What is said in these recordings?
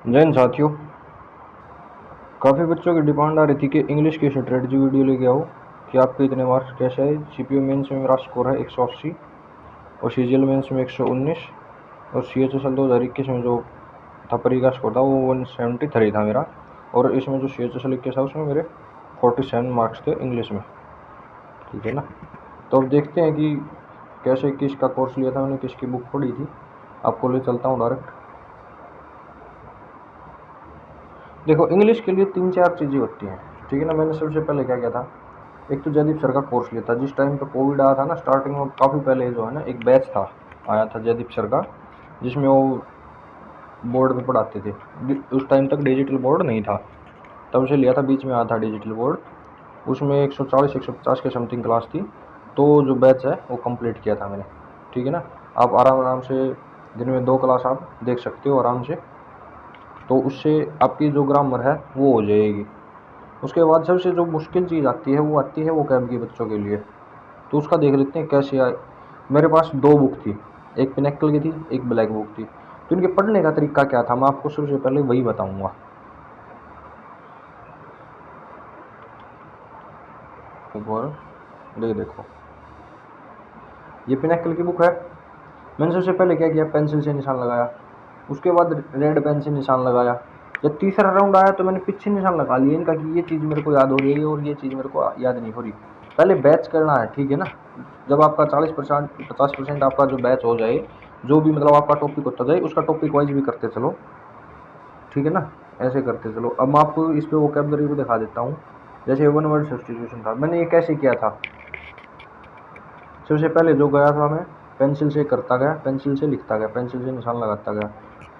जय हिंद साथियों। काफ़ी बच्चों की डिमांड आ रही थी कि इंग्लिश की स्ट्रेटजी वीडियो लेके आओ कि आपके इतने मार्क्स कैसे है। सीपीयू मेंस में मेरा स्कोर है 180 और सीजीएल मेंस में 119 और सीएचएसएल 2021 में जो था परी का स्कोर था वो 173 था मेरा। और इसमें जो सीएचएसएल 21 था उसमें मेरे 47 मार्क्स थे इंग्लिश में। ठीक है ना। तो अब देखते हैं कि कैसे किसका कोर्स लिया था मैंने, किसकी बुक पढ़ी थी। आपको ले चलता हूँ डायरेक्ट। देखो, इंग्लिश के लिए 3-4 चीज़ें होती हैं। ठीक है ना। मैंने सबसे पहले क्या किया था, एक तो जयदीप सर का कोर्स लिया था। जिस टाइम पे कोविड आया था ना, स्टार्टिंग में काफ़ी पहले जो है ना एक बैच था आया था जयदीप सर का, जिसमें वो बोर्ड पे पढ़ाते थे। उस टाइम तक डिजिटल बोर्ड नहीं था, तब से लिया था। बीच में आया था डिजिटल बोर्ड, उसमें 140-150 के समथिंग क्लास थी। तो जो बैच है वो कंप्लीट किया था मैंने। ठीक है ना। आप आराम से दिन में 2 क्लास आप देख सकते हो आराम से। तो उससे आपकी जो ग्रामर है वो हो जाएगी। उसके बाद सबसे जो मुश्किल चीज़ आती है वो आती है वो कैब के बच्चों के लिए। तो उसका देख लेते हैं कैसे आए। मेरे पास 2 बुक थी, एक पिनेकल की थी, एक ब्लैक बुक थी। तो इनके पढ़ने का तरीका क्या था, मैं आपको सबसे पहले वही बताऊंगा। एक बार देखो, ये पिनेकल की बुक है। मैंने सबसे पहले क्या किया, पेंसिल से निशान लगाया, उसके बाद रेड पेन से निशान लगाया। जब तीसरा राउंड आया तो मैंने पीछे निशान लगा लिए इनका कि ये चीज़ मेरे को याद हो रही है और ये चीज़ मेरे को याद नहीं हो रही। पहले बैच करना है। ठीक है ना। जब आपका 40% 50% आपका जो बैच हो जाए, जो भी मतलब आपका टॉपिक होता जाए, उसका टॉपिक वाइज भी करते चलो। ठीक है ना। ऐसे करते चलो। अब मैं आपको इस पे वोकैबुलरी को दिखा देता हूँ। जैसे वन वर्ड सब्स्टिट्यूशन था, मैंने ये कैसे किया था। सबसे पहले जो गया था, मैं पेंसिल से करता गया, पेंसिल से लिखता गया, पेंसिल से निशान लगाता गया।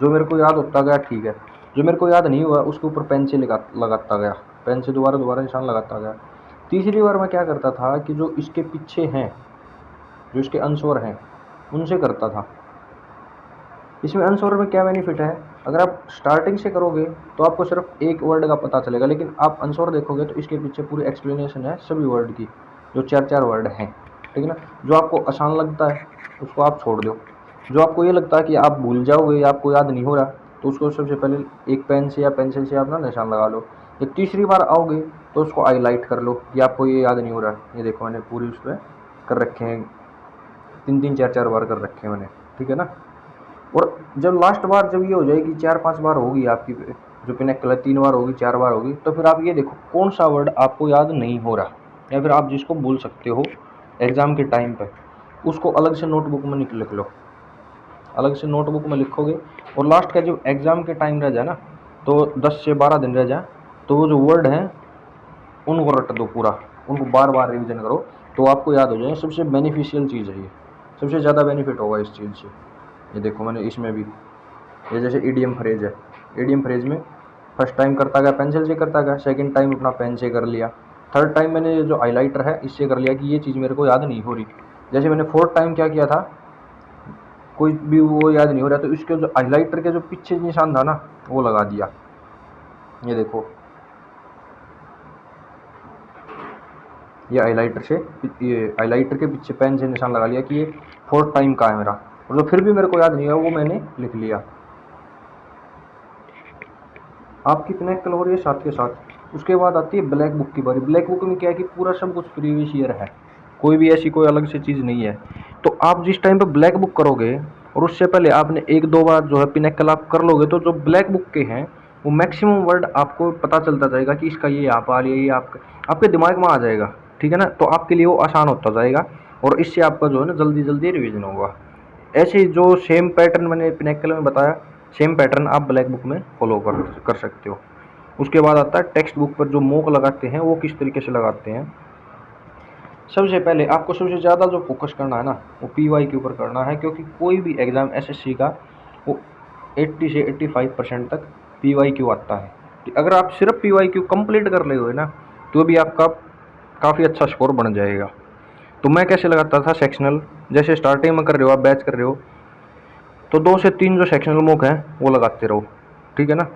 जो मेरे को याद होता गया ठीक है, जो मेरे को याद नहीं हुआ उसके ऊपर पेन से लगाता गया, पेन से दोबारा दोबारा निशान लगाता गया। तीसरी बार मैं क्या करता था कि जो इसके पीछे हैं, जो इसके आंसर हैं, उनसे करता था। इसमें आंसर में क्या बेनिफिट है, अगर आप स्टार्टिंग से करोगे तो आपको सिर्फ एक वर्ड का पता चलेगा, लेकिन आप आंसर देखोगे तो इसके पीछे पूरी एक्सप्लेनेशन है सभी वर्ड की, जो 4-4 वर्ड हैं। ठीक है ना। जो आपको आसान लगता है उसको आप छोड़ दो। जो आपको ये लगता है कि आप भूल जाओगे या आपको याद नहीं हो रहा, तो उसको सबसे पहले एक पेन से या पेंसिल से आप ना निशान लगा लो। जब तीसरी बार आओगे तो उसको हाईलाइट कर लो कि आपको ये याद नहीं हो रहा। ये देखो मैंने पूरी उस पर कर रखे हैं, 3-3 4-4 बार कर रखे हैं मैंने। ठीक है ना। और जब लास्ट बार जब ये हो जाएगी, 4-5 बार होगी आपकी जो पिनेकल है, 3 बार होगी, 4 बार होगी, तो फिर आप ये देखो कौन सा वर्ड आपको याद नहीं हो रहा या फिर आप जिसको भूल सकते हो एग्जाम के टाइम पे, उसको अलग से नोटबुक में लिख लो। अलग से नोटबुक में लिखोगे और लास्ट का जो एग्जाम के टाइम रह जाए ना, तो 10 से 12 दिन रह जाए, तो वो जो वर्ड हैं उनको रट दो पूरा, उनको बार बार रिविजन करो, तो आपको याद हो जाए। सबसे बेनिफिशियल चीज़ है ये, सबसे ज़्यादा बेनिफिट होगा इस चीज़ से। ये देखो मैंने इसमें भी, ये जैसे ईडीएम फ्रेज है, ईडीएम फ्रेज में फर्स्ट टाइम करता गया पेंसिल से करता गया, सेकंड टाइम अपना पेन से कर लिया, थर्ड टाइम मैंने जो हाईलाइटर है इससे कर लिया कि ये चीज़ मेरे को याद नहीं हो रही। जैसे मैंने फोर्थ टाइम क्या किया था, कोई भी वो याद नहीं हो रहा, तो इसके जो हाईलाइटर के जो पीछे निशान था ना वो लगा दिया। ये देखो, ये हाईलाइटर के पीछे पेन से निशान लगा लिया कि ये फोर्थ टाइम का है मेरा, और जो फिर भी मेरे को याद नहीं है वो मैंने लिख लिया। आपकी पिनेकल हो रही है साथ के साथ। उसके बाद आती है ब्लैक बुक की बारी। ब्लैक बुक में क्या है कि पूरा सब कुछ प्रीवियस ईयर है, कोई भी ऐसी कोई अलग से चीज़ नहीं है। तो आप जिस टाइम पे ब्लैक बुक करोगे और उससे पहले आपने 1-2 बार जो है पिनेकल आप कर लोगे, तो जो ब्लैक बुक के हैं वो मैक्सिमम वर्ड आपको पता चलता जाएगा कि इसका ये यहाँ पर आ रही है, ये आपके दिमाग में आ जाएगा। ठीक है ना। तो आपके लिए वो आसान होता जाएगा और इससे आपका जो है ना जल्दी जल्दी रिविजन होगा। ऐसे जो सेम पैटर्न मैंने पिनेकल में बताया, सेम पैटर्न आप ब्लैक बुक में फॉलो कर सकते हो। उसके बाद आता है टेक्स्ट बुक पर जो मॉक लगाते हैं वो किस तरीके से लगाते हैं। सबसे पहले आपको सबसे ज़्यादा जो फोकस करना है ना वो पीवाई के ऊपर करना है, क्योंकि कोई भी एग्ज़ाम एसएससी का वो 80 से 85% तक पीवाई क्यू आता है। अगर आप सिर्फ पीवाई क्यू कंप्लीट कर ले हुए ना, तो भी आपका काफ़ी अच्छा स्कोर बन जाएगा। तो मैं कैसे लगाता था सेक्शनल, जैसे स्टार्टिंग में कर रहे हो आप, बैच कर रहे हो, तो 2 से 3 जो सेक्शनल मॉक हैं वो लगाते रहो। ठीक है ना।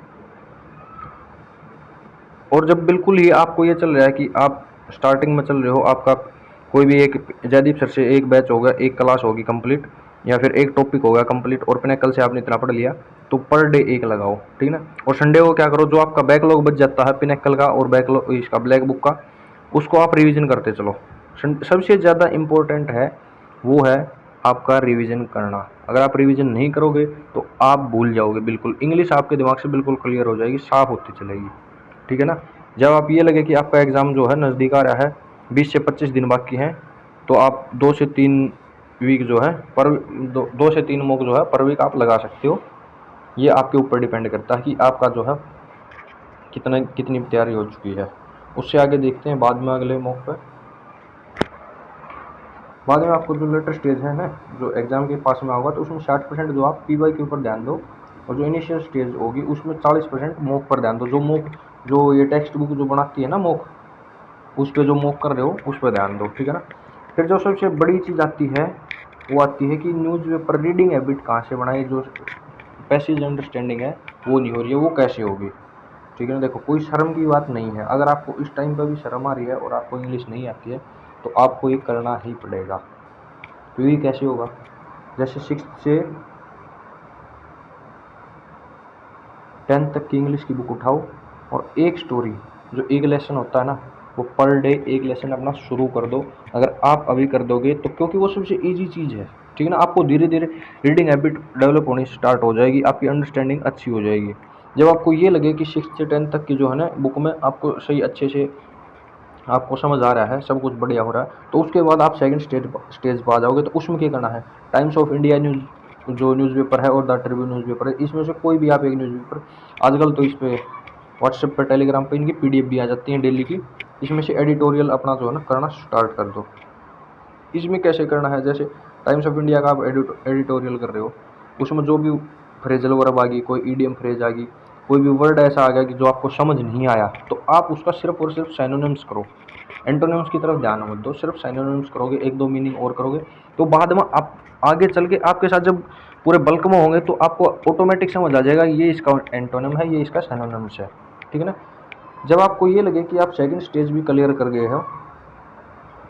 और जब बिल्कुल ही आपको ये चल रहा है कि आप स्टार्टिंग में चल रहे हो, आपका कोई भी एक जयदीप सर से एक बैच होगा, एक क्लास होगी कंप्लीट, या फिर एक टॉपिक हो गया कंप्लीट और पिनेकल से आपने इतना पढ़ लिया, तो पर डे एक लगाओ, ठीक ना। और संडे को क्या करो, जो आपका बैकलॉग बच जाता है पिनेकल का और बैकलॉग इसका ब्लैक बुक का, उसको आप रिवीजन करते चलो। सबसे ज़्यादा इम्पोर्टेंट है वो है आपका रिवीजन करना। अगर आप रिवीजन नहीं करोगे तो आप भूल जाओगे बिल्कुल, इंग्लिश आपके दिमाग से बिल्कुल क्लियर हो जाएगी, साफ होती चलेगी, ठीक है ना। जब आप ये लगे कि आपका एग्ज़ाम जो है नज़दीक आ रहा है, 20 से 25 दिन बाकी हैं, तो आप 2 से 3 वीक जो है पर 2 से 3 मॉक जो है पर वीक आप लगा सकते हो। ये आपके ऊपर डिपेंड करता है कि आपका जो है कितनी तैयारी हो चुकी है। उससे आगे देखते हैं बाद में अगले मॉक पे। बाद में आपको जो लेटर स्टेज है ना, जो एग्ज़ाम के पास में होगा, तो उसमें 60% जो आप पीवाई के ऊपर ध्यान दो, और जो इनिशियल स्टेज होगी उसमें 40% मॉक पर ध्यान दो। जो ये टेक्स्ट बुक जो बनाती है ना मॉक, उस पर जो मॉक कर रहे हो उस पर ध्यान दो, ठीक है ना। फिर जो सबसे बड़ी चीज़ आती है वो आती है कि न्यूज़पेपर रीडिंग हैबिट कहाँ से बनाए, जो पैसेज अंडरस्टैंडिंग है वो नहीं हो रही है, वो कैसे होगी, ठीक है ना। देखो कोई शर्म की बात नहीं है, अगर आपको इस टाइम पर भी शर्म आ रही है और आपको इंग्लिश नहीं आती है तो आपको ये करना ही पड़ेगा। तो ये कैसे होगा, जैसे 6 से 10 तक की इंग्लिश की बुक उठाओ और एक स्टोरी, जो एक लेसन होता है ना, वो पर डे एक लेसन अपना शुरू कर दो। अगर आप अभी कर दोगे तो, क्योंकि वो सबसे ईजी चीज़ है, ठीक है ना, आपको धीरे धीरे रीडिंग हैबिट डेवलप होनी स्टार्ट हो जाएगी, आपकी अंडरस्टैंडिंग अच्छी हो जाएगी। जब आपको ये लगे कि 6 से 10 तक की जो है ना बुक में आपको सही अच्छे से आपको समझ आ रहा है, सब कुछ बढ़िया हो रहा है, तो उसके बाद आप सेकंड स्टेज पर आ जाओगे। तो उसमें क्या करना है, टाइम्स ऑफ इंडिया न्यूज़ जो न्यूज़पेपर है और द ट्रिब्यून न्यूज़पेपर है, इसमें से कोई भी आप एक न्यूज़पेपर, आजकल तो इस पर व्हाट्सएप पर टेलीग्राम पर इनकी PDF भी आ जाती हैं डेली की, इसमें से एडिटोरियल अपना जो है ना करना स्टार्ट कर दो। इसमें कैसे करना है, जैसे टाइम्स ऑफ इंडिया का आप एडिटोरियल कर रहे हो, उसमें जो भी फ्रेजल वर्ब आ गई, कोई ईडियम फ्रेज आ गई, कोई भी वर्ड ऐसा आ गया कि जो आपको समझ नहीं आया, तो आप उसका सिर्फ और सिर्फ सिनोनिम्स करो, एंटोनिम्स की तरफ ध्यान मत दो, सिर्फ सिनोनिम्स करोगे, एक दो मीनिंग और करोगे, तो बाद में आप आगे चल के आपके साथ जब पूरे बल्क में होंगे तो आपको ऑटोमेटिक समझ आ जाएगा ये इसका एंटोनिम है, ये इसका सिनोनिम्स है, ठीक है ना। जब आपको ये लगे कि आप सेकंड स्टेज भी क्लियर कर गए हो,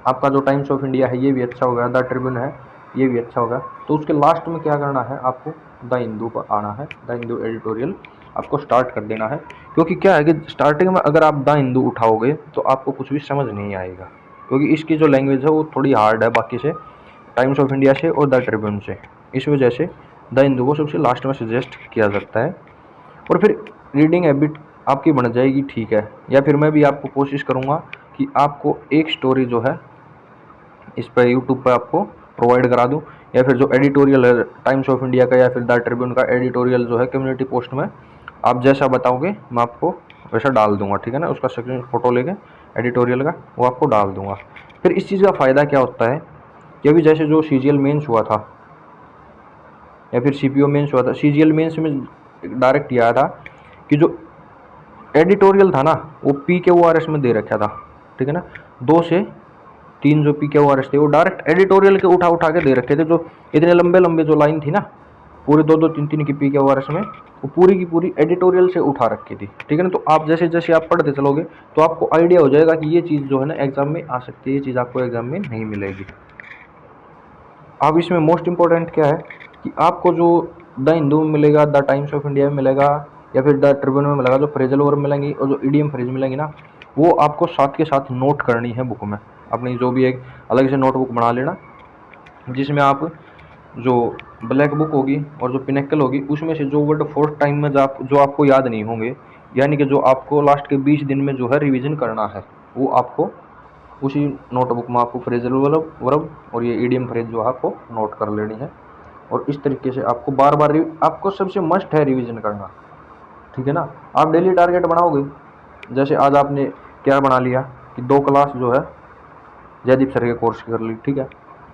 आपका जो टाइम्स ऑफ इंडिया है ये भी अच्छा होगा, द ट्रिब्यून है ये भी अच्छा होगा, तो उसके लास्ट में क्या करना है, आपको द हिंदू पर आना है, द हिंदू एडिटोरियल आपको स्टार्ट कर देना है। क्योंकि क्या है कि स्टार्टिंग में अगर आप द हिंदू उठाओगे तो आपको कुछ भी समझ नहीं आएगा, क्योंकि इसकी जो लैंग्वेज है वो थोड़ी हार्ड है बाकी से, टाइम्स ऑफ इंडिया से और द ट्रिब्यून से, इस वजह से द हिंदू को सबसे लास्ट में सजेस्ट किया जाता है। और फिर रीडिंग हैबिट आपकी बन जाएगी, ठीक है। या फिर मैं भी आपको कोशिश करूँगा कि आपको एक स्टोरी जो है इस पर यूट्यूब पर आपको प्रोवाइड करा दूँ, या फिर जो एडिटोरियल है टाइम्स ऑफ इंडिया का या फिर द ट्रिब्यून का एडिटोरियल जो है कम्युनिटी पोस्ट में आप जैसा बताओगे मैं आपको वैसा डाल दूंगा, ठीक है ना। उसका स्क्रीन फोटो लेके एडिटोरियल का वो आपको डाल दूंगा। फिर इस चीज़ का फ़ायदा क्या होता है कि अभी जैसे जो CGL मेंस हुआ था या फिर CPO मेंस हुआ था, CGL मेंस में डायरेक्ट ये आया था कि जो एडिटोरियल था ना वो PQRS में दे रखा था, ठीक है ना। 2 से 3 जो PQRS थे वो डायरेक्ट एडिटोरियल के उठा उठा के दे रखे थे, जो इतने लंबे लंबे जो लाइन थी ना पूरे 2-2 3-3 की PQRS में, वो पूरी की पूरी एडिटोरियल से उठा रखी थी, ठीक है ना। तो आप जैसे जैसे आप पढ़ते चलोगे तो आपको आइडिया हो जाएगा कि ये चीज़ जो है ना एग्जाम में आ सकती है, ये चीज़ आपको एग्जाम में नहीं मिलेगी। अब इसमें मोस्ट इंपॉर्टेंट क्या है कि आपको जो द हिंदू में मिलेगा, द टाइम्स ऑफ इंडिया में मिलेगा या फिर द ट्रिब्यून में मिलेगा, जो फ्रेजल वर्ब मिलेंगी और जो ईडीएम फ्रेज मिलेंगी ना, वो आपको साथ के साथ नोट करनी है बुक में अपनी, जो भी एक अलग से नोटबुक बना लेना, जिसमें आप जो ब्लैक बुक होगी और जो पिनेकल होगी उसमें से जो वर्ड फोर्थ टाइम में जो आपको याद नहीं होंगे, यानी कि जो आपको लास्ट के 20 दिन में जो है रिवीजन करना है, वो आपको उसी नोटबुक में आपको फ्रेजल वर्ब और ये ईडियम फ्रेज जो आपको नोट कर लेनी है। और इस तरीके से आपको बार बार आपको सबसे मस्ट है रिवीजन करना, ठीक है ना। आप डेली टारगेट बनाओगे, जैसे आज आपने क्या बना लिया कि 2 क्लास जो है जयदीप सर के कोर्स की कर ली, ठीक है।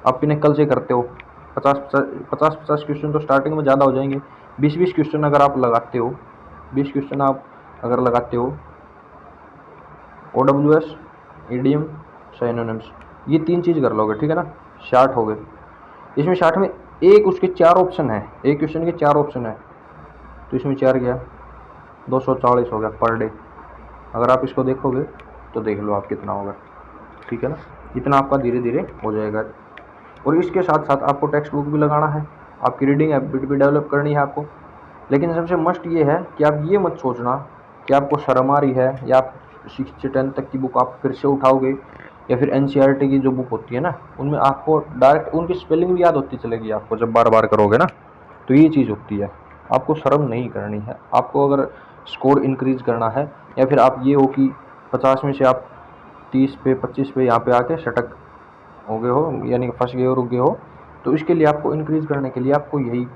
आप पिनेकल से करते हो 50 क्वेश्चन तो स्टार्टिंग में ज़्यादा हो जाएंगे, 20 क्वेश्चन अगर आप लगाते हो, 20 क्वेश्चन आप अगर लगाते हो, OWS ईडीएम सिनोनिम्स ये 3 चीज़ कर लोगे, ठीक है ना, 60 हो गए। इसमें 60 में एक उसके 4 ऑप्शन है, एक क्वेश्चन के 4 ऑप्शन है, तो इसमें 4 गया 240 हो गया पर डे। अगर आप इसको देखोगे तो देख लो आप कितना होगा, ठीक है ना। इतना आपका धीरे धीरे हो जाएगा। और इसके साथ साथ आपको टेक्स्ट बुक भी लगाना है, आपकी रीडिंग हैबिट भी डेवलप करनी है आपको। लेकिन सबसे मस्ट ये है कि आप ये मत सोचना कि आपको शर्म आ रही है या आप 6 से 10 तक की बुक आप फिर से उठाओगे या फिर एनसीईआरटी की जो बुक होती है ना, उनमें आपको डायरेक्ट उनकी स्पेलिंग भी याद होती चलेगी आपको जब बार बार करोगे ना। तो ये चीज़ होती है, आपको शर्म नहीं करनी है। आपको अगर स्कोर इंक्रीज करना है या फिर आप ये हो कि 50 में से आप 30 पे 25 पे यहाँ पे आके सटक हो गए हो, यानी कि फंस गए हो, रुक गए हो, तो इसके लिए आपको इंक्रीज करने के लिए आपको यही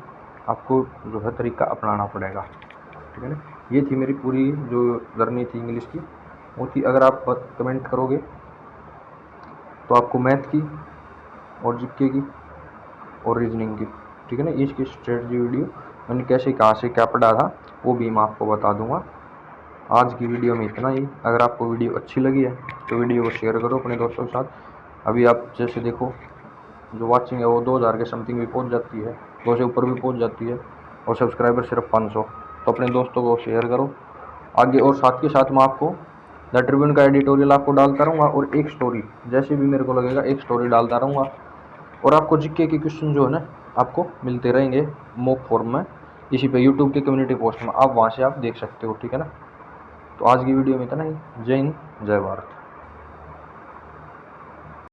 आपको जो है तरीका अपनाना पड़ेगा। ठीक है ना। ये थी मेरी पूरी जो जर्नी थी इंग्लिश की, वो थी। अगर आप कमेंट करोगे तो आपको मैथ की और जीके की और रीजनिंग की, ठीक है ना, इसकी स्ट्रेटजी वीडियो मैंने कैसे कहाँ से क्या पढ़ा था वो भी मैं आपको बता दूंगा। आज की वीडियो में इतना ही। अगर आपको वीडियो अच्छी लगी है तो वीडियो को शेयर करो अपने दोस्तों के साथ। अभी आप जैसे देखो जो वाचिंग है वो 2000 के समथिंग भी पहुंच जाती है, 2 से ऊपर भी पहुंच जाती है, और सब्सक्राइबर सिर्फ 500। तो अपने दोस्तों को शेयर करो आगे। और साथ के साथ मैं आपको द ट्रिब्यून का एडिटोरियल आपको डालता रहूँगा, और एक स्टोरी जैसे भी मेरे को लगेगा एक स्टोरी डालता रहूँगा। और आपको जीके के क्वेश्चन जो है ना आपको मिलते रहेंगे मॉक फॉर्म में, इसी पे यूट्यूब के कम्युनिटी पोस्ट में, आप वहाँ से आप देख सकते हो। ठीक है ना। तो आज की वीडियो में इतना ही। जय हिंद, जय भारत।